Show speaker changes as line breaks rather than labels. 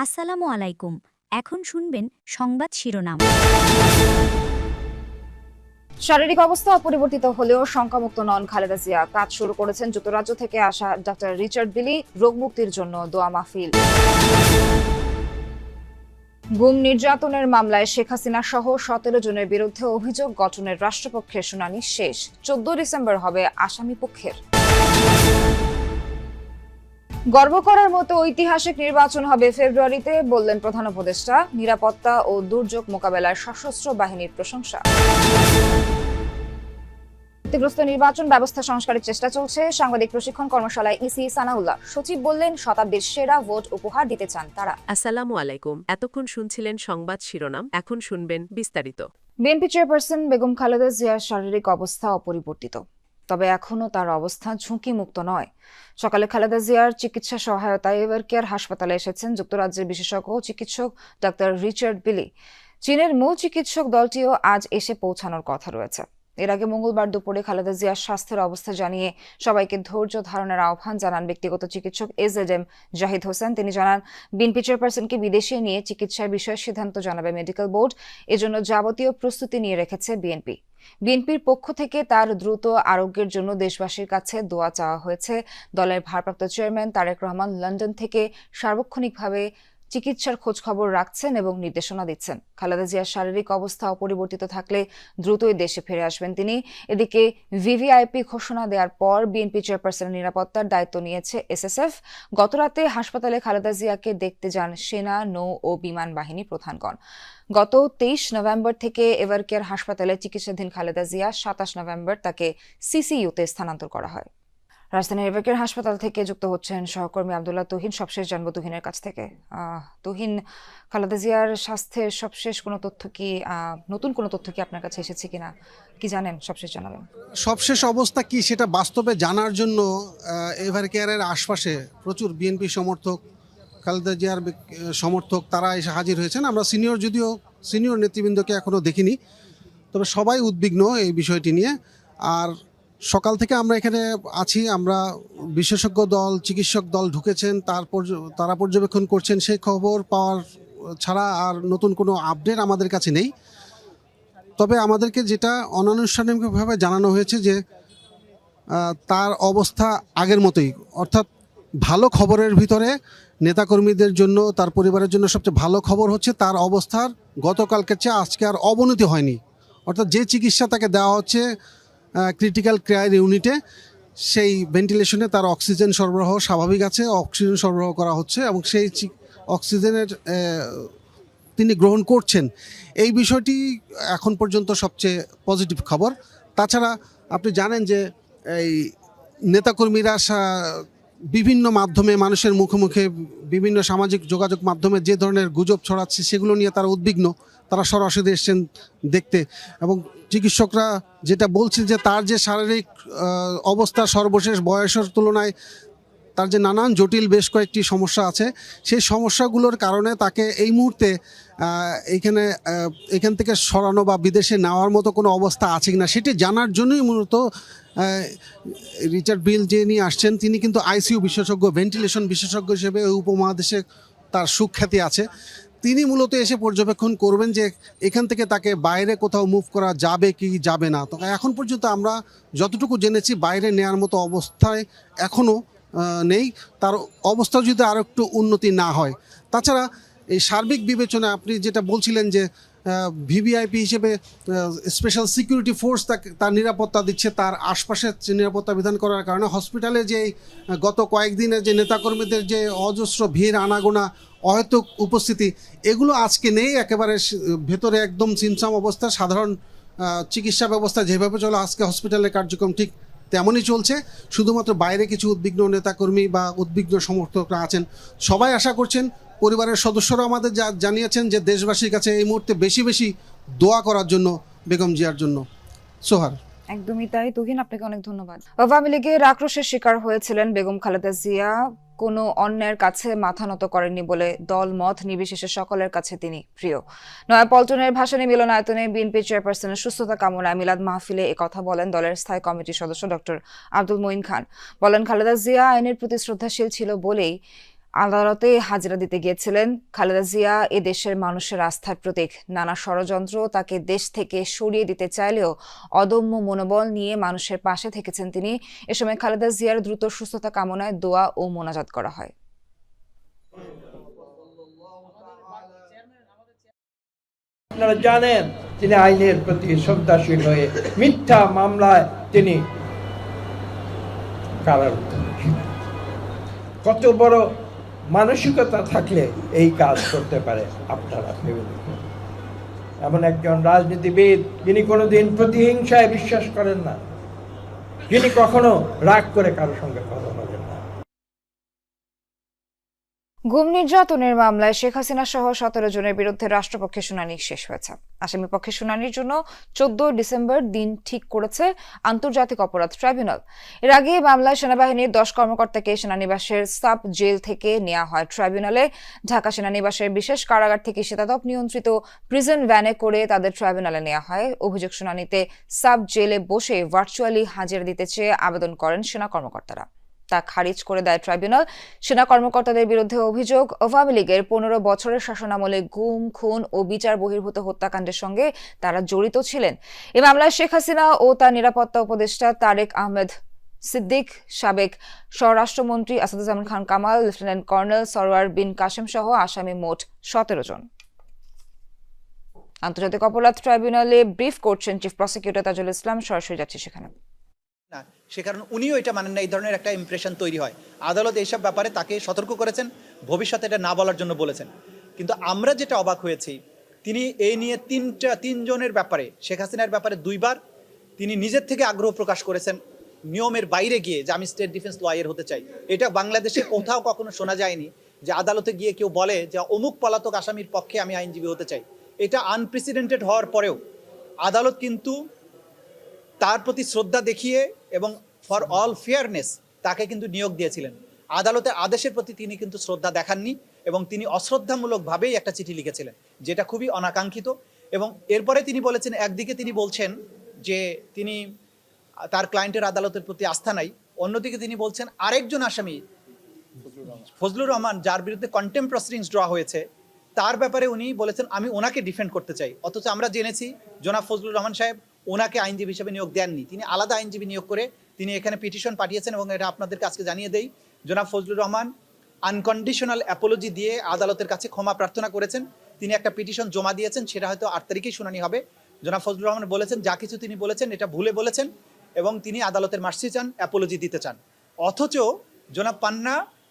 আসসালামু আলাইকুম। এখন শুনবেন সংবাদ শিরোনাম।
শারীরিক অবস্থা অপরিবর্তিত হলেও শঙ্কামুক্ত নন খালেদা জিয়া। কাজ শুরু করেছেন যুক্তরাজ্য থেকে আসা ডাক্তার রিচার্ড বিলি। রোগ মুক্তির জন্য দোয়া মাহফিল। গুম নির্যাতনের মামলায় শেখ হাসিনা সহ 17 জনের বিরুদ্ধে অভিযোগ গঠনের রাষ্ট্রপক্ষের শুনানি শেষ। 14 ডিসেম্বর হবে আসামি পক্ষের। গর্ব করার মতো ঐতিহাসিক নির্বাচন হবে ফেব্রুয়ারিতে, বললেন প্রধান উপদেষ্টা। নিরাপত্তা ও দুর্যোগ মোকাবেলায় সশস্ত্র বাহিনীর প্রশংসা। ক্ষতিগ্রস্ত নির্বাচন ব্যবস্থা সংস্কারের চেষ্টা চলছে। সাংবাদিক প্রশিক্ষণ কর্মশালায় ইসি সানাউল্লাহ। সচিব বললেন, শতাব্দীর সেরা ভোট উপহার দিতে চান তারা।
আসসালামু আলাইকুম। এতক্ষণ শুনছিলেন সংবাদ শিরোনাম, এখন শুনবেন বিস্তারিত।
বিএনপি চেয়ারপারসন বেগম খালেদা জিয়ার শারীরিক অবস্থা অপরিবর্তিত, তবে এখনও তার অবস্থা ঝুঁকিমুক্ত নয়। সকালে খালেদা জিয়ার চিকিৎসা সহায়তায় এভারকেয়ার হাসপাতালে এসেছেন যুক্তরাজ্যের বিশেষজ্ঞ চিকিৎসক ডাক্তার রিচার্ড বিলি। চীনের মূল চিকিৎসক দলটিও আজ এসে পৌঁছানোর কথা রয়েছে। এর আগে মঙ্গলবার দুপুরে খালেদা জিয়ার স্বাস্থ্যের অবস্থা জানিয়ে সবাইকে ধৈর্য ধারণের আহ্বান জানান ব্যক্তিগত চিকিৎসক এজএডএম জাহিদ হোসেন। তিনি জানান, বিএনপি চেয়ারপারসনকে বিদেশে নিয়ে চিকিৎসার বিষয়ে সিদ্ধান্ত জানাবে মেডিকেল বোর্ড। এজন্য যাবতীয় প্রস্তুতি নিয়ে রেখেছে বিএনপি। বিএনপির পক্ষ থেকে তার দ্রুত আরোগ্যের জন্য দেশবাসীর কাছে দোয়া চাওয়া হয়েছে। দলের ভারপ্রাপ্ত চেয়ারম্যান তারেক রহমান লন্ডন থেকে সার্বক্ষণিকভাবে চিকিৎসার খোঁজ খবর রাখছেন এবং নির্দেশনা দিচ্ছেন। খালেদা জিয়ার শারীরিক অবস্থা অপরিবর্তিত থাকলে দ্রুতই দেশে ফিরে আসবেন তিনি। এদিকে ভিভিআইপি ঘোষণা দেওয়ার পর বিএনপি চেয়ারপারসনের নিরাপত্তার দায়িত্ব নিয়েছে এসএসএফ। গতরাতে হাসপাতালে খালেদা জিয়াকে দেখতে যান সেনা, নৌ ও বিমান বাহিনী প্রধানগণ। গত 23 নভেম্বর থেকে এভারকেয়ার হাসপাতালে চিকিৎসাধীন খালেদা জিয়া 27 নভেম্বর তাকে সিসিইউতে স্থানান্তর করা হয়। রাজধানীর এভারকেয়ার হাসপাতাল থেকে যুক্ত হচ্ছেন সহকর্মী আব্দুল্লাহ তুহিন। সবশেষ জানবো তুহিনের কাছ থেকে। তুহিন, খালেদা জিয়ার স্বাস্থ্যের সবশেষ কোনো তথ্য কি, নতুন কোনো তথ্য কি আপনার কাছে এসেছে কিনা, কি জানেন? সবশেষ জানাবেন।
সবশেষ অবস্থা কি সেটা বাস্তবে জানার জন্য এভারকেয়ারের আশপাশে প্রচুর বিএনপি সমর্থক, খালেদা জিয়ার সমর্থক তারা এসে হাজির হয়েছেন। আমরা সিনিয়র নেতৃবৃন্দকে এখনও দেখিনি, তবে সবাই উদ্বিগ্ন এই বিষয়টি নিয়ে। আর সকাল থেকে আমরা এখানে আছি, আমরা বিশেষজ্ঞ দল, চিকিৎসক দল ঢুকেছেন, তারা পর্যবেক্ষণ করছেন। সেই খবর পাওয়ার ছাড়া আর নতুন কোনো আপডেট আমাদের কাছে নেই। তবে আমাদেরকে যেটা অনানুষ্ঠানিকভাবে জানানো হয়েছে যে তার অবস্থা আগের মতোই, অর্থাৎ ভালো খবরের ভিতরে নেতাকর্মীদের জন্য, তার পরিবারের জন্য সবচেয়ে ভালো খবর হচ্ছে তার অবস্থার গতকালকের চেয়ে আজকে আর অবনতি হয়নি। অর্থাৎ যে চিকিৎসা তাকে দেওয়া হচ্ছে ক্রিটিক্যাল কেয়ার ইউনিটে, সেই ভেন্টিলেশনে তার অক্সিজেন সরবরাহ স্বাভাবিক আছে, অক্সিজেন সরবরাহ করা হচ্ছে এবং সেই অক্সিজেনের তিনি গ্রহণ করছেন। এই বিষয়টি এখন পর্যন্ত সবচেয়ে পজিটিভ খবর। তাছাড়া আপনি জানেন যে এই নেতাকর্মীরা বিভিন্ন মাধ্যমে মানুষের মুখে মুখে বিভিন্ন সামাজিক যোগাযোগ মাধ্যমে যে ধরনের গুজব ছড়াচ্ছে সেগুলো নিয়ে তারা উদ্বিগ্ন। তারা সরাসরি এসছেন দেখতে, এবং চিকিৎসকরা যেটা বলছে যে তার যে শারীরিক অবস্থা সর্বশেষ বয়সের তুলনায় তার যে নানান জটিল বেশ কয়েকটি সমস্যা আছে, সেই সমস্যাগুলোর কারণে তাকে এই মুহূর্তে এখান থেকে সরানো বা বিদেশে নেওয়ার মতো কোনো অবস্থা আছে কিনা সেটি জানার জন্যই মূলত রিচার্ড বিল যে নিয়ে আসছেন, তিনি কিন্তু আইসিইউ বিশেষজ্ঞ, ভেন্টিলেশন বিশেষজ্ঞ হিসেবে ওই উপমহাদেশে তার সুখ্যাতি আছে। তিনি মূলত এসে পর্যবেক্ষণ করবেন যে এখান থেকে তাকে বাইরে কোথাও মুভ করা যাবে কি যাবে না। তো এখন পর্যন্ত আমরা যতটুকু জেনেছি বাইরে নেওয়ার মতো অবস্থায় এখনও নেই, তার অবস্থা যদি আরও একটু উন্নতি না হয়। তাছাড়া এই সার্বিক বিবেচনা আপনি যেটা বলছিলেন যে ভিভিআইপি হিসেবে স্পেশাল সিকিউরিটি ফোর্স তার নিরাপত্তা দিচ্ছে, তার আশপাশে নিরাপত্তা বিধান করার কারণে হসপিটালে যে গত কয়েকদিনে যে নেতাকর্মীদের যে অজস্র ভিড়, আনাগোনা, অহেতুক উপস্থিতি, এগুলো আজকে নেই। একেবারে ভেতরে একদম ছিমছাম অবস্থা, সাধারণ চিকিৎসা ব্যবস্থা যেভাবে চলে আজকে হসপিটালের কার্যক্রম ঠিক তেমনই চলছে। শুধুমাত্র বাইরে কিছু উদ্বিগ্ন নেতাকর্মী বা উদ্বিগ্ন সমর্থকরা আছেন। সবাই আশা করছেন, পরিবারের সদস্যরা আমাদের জানিয়েছেন যে দেশবাসীর কাছে এই মুহূর্তে বেশি বেশি দোয়া করার জন্য বেগম জিয়ার জন্য। সোহার,
একদমই তাই। তুহিন, আপনাকে অনেক ধন্যবাদ। আওয়ামী লীগের আক্রোশের শিকার হয়েছিলেন বেগম খালেদা জিয়া। কোনো অন্যের কাছে মাথা নত করেননি বলে দল মত নির্বিশেষে সকলের কাছে তিনি প্রিয়। নয়াপল্টনের ভাসানী মিলনায়তনে বিএনপি চেয়ারপারসনের সুস্থতা কামনায় মিলাদ মাহফিলে একথা বলেন দলের স্থায়ী কমিটির সদস্য ডক্টর আব্দুল মঈন খান। বলেন, খালেদা জিয়া আইনের প্রতি শ্রদ্ধাশীল ছিল বলেই আদালতে হাজিরা দিতে গিয়েছিলেন। খালেদা জিয়া এ দেশের মানুষের আস্থার প্রতীক। নানা ষড়যন্ত্র তাকে দেশ থেকে সরিয়ে দিতে চাইলেও অদম্য মনোবল নিয়ে মানুষের পাশে থেকেছেন তিনি। এ সময় খালেদা জিয়ার দ্রুত সুস্থতা কামনায় দোয়া ও মোনাজাত করা হয়।
আপনারা জানেন তিনি আইনের প্রতি শ্রদ্ধাশীল হয়ে মিথ্যা মামলায় তিনি কারারুদ্ধ ছিলেন। কত বড় মানসিকতা থাকলে এই কাজ করতে পারে আপনারা ভেবে দেখুন। এমন একজন রাজনীতিবিদ যিনি কোনোদিন প্রতিহিংসায় বিশ্বাস করেন না, যিনি কখনো রাগ করে কারো সঙ্গে কথা বলেন না।
গুম নির্যাতনের মামলায় শেখ হাসিনা সহ 17 জনের বিরুদ্ধে রাষ্ট্রপক্ষের শুনানি শেষ হয়েছে। আসামি পক্ষের শুনানির জন্য 14 ডিসেম্বর দিন ঠিক করেছে আন্তর্জাতিক অপরাধ ট্রাইব্যুনাল। এর আগে মামলায় সেনাবাহিনীর 10 কর্মকর্তাকে সেনানিবাসের সাব জেল থেকে নেওয়া হয় ট্রাইব্যুনালে। ঢাকা সেনানিবাসের বিশেষ কারাগার থেকে শীতাতপ নিয়ন্ত্রিত প্রিজন ভ্যানে করে তাদের ট্রাইব্যুনালে নেওয়া হয়। অভিযোগ শুনানিতে সাব জেলে বসে ভার্চুয়ালি হাজিরা দিতে চেয়ে আবেদন করেন সেনা কর্মকর্তারা। তা খারিজ করে দেয় ট্রাইব্যুনাল। সেনা কর্মকর্তাদের বিরুদ্ধে অভিযোগ, আওয়ামী লীগের 15 বছরের শাসনামলে গুম, খুন ও বিচার বহির্ভূত হত্যাকাণ্ডের সঙ্গে তারা জড়িত ছিলেন। এই মামলায় শেখ হাসিনা ও তার নিরাপত্তা উপদেষ্টা তারেক আহমেদ সিদ্দিক, সাবেক স্বরাষ্ট্রমন্ত্রী আসাদুজ্জামান খান কামাল, লেফটেন্যান্ট কর্নেল সরওয়ার বিন কাসেম সহ আসামি মোট 17 জন। আন্তর্জাতিক অপরাধ ট্রাইব্যুনালে ব্রিফ করছেন চিফ প্রসিকিউটর তাজুল ইসলাম। সরাসরি যাচ্ছি সেখানে।
না, সে কারণে উনিও এটা মানেন না, এই ধরনের একটা ইমপ্রেশন তৈরি হয়। আদালত এইসব ব্যাপারে তাকে সতর্ক করেছেন, ভবিষ্যতে এটা না বলার জন্য বলেছেন। কিন্তু আমরা যেটা অবাক হয়েছি, তিনি এই নিয়ে তিনজনের ব্যাপারে, শেখ হাসিনার ব্যাপারে 2 বার তিনি নিজের থেকে আগ্রহ প্রকাশ করেছেন নিয়মের বাইরে গিয়ে যে আমি স্টেট ডিফেন্স লয়ার হতে চাই। এটা বাংলাদেশে কোথাও কখনো শোনা যায়নি যে আদালতে গিয়ে কেউ বলে যে অমুক পলাতক আসামির পক্ষে আমি আইনজীবী হতে চাই। এটা আনপ্রেসিডেন্টেড হওয়ার পরেও আদালত কিন্তু তার প্রতি শ্রদ্ধা দেখিয়ে এবং ফর অল ফেয়ারনেস তাকে কিন্তু নিয়োগ দিয়েছিলেন। আদালতের আদেশের প্রতি তিনি কিন্তু শ্রদ্ধা দেখাননি এবং তিনি অশ্রদ্ধামূলকভাবেই একটা চিঠি লিখেছিলেন, যেটা খুবই অনাকাঙ্ক্ষিত। এবং এরপরে তিনি বলেছেন, একদিকে তিনি বলছেন যে তিনি তার ক্লায়েন্টের আদালতের প্রতি আস্থা নাই, অন্যদিকে তিনি বলছেন আরেকজন আসামি ফজলুর রহমান, যার বিরুদ্ধে কন্টেম্প্ট প্রসিডিংস ড্র হয়েছে, তার ব্যাপারে উনি বলেছেন আমি ওনাকে ডিফেন্ড করতে চাই। অথচ আমরা জেনেছি জনাব ফজলুর রহমান সাহেব ওনাকে আইনজীবী হিসেবে নিয়োগ দেননি, তিনি আলাদা আইনজীবী নিয়োগ করে তিনি এখানে পিটিশন পাঠিয়েছেন। এবং এটা আপনাদেরকে আজকে জানিয়ে দেই, জনাব ফজলুর রহমান আনকন্ডিশনাল অ্যাপোলজি দিয়ে আদালতের কাছে ক্ষমা প্রার্থনা করেছেন। তিনি একটা পিটিশন জমা দিয়েছেন, সেটা হয়তো 8 তারিখেই শুনানি হবে। জনাব ফজলুর রহমান বলেছেন যা কিছু তিনি বলেছেন এটা ভুলে বলেছেন এবং তিনি আদালতের মার্সি চান, অ্যাপোলজি দিতে চান। অথচ জনাব পান্না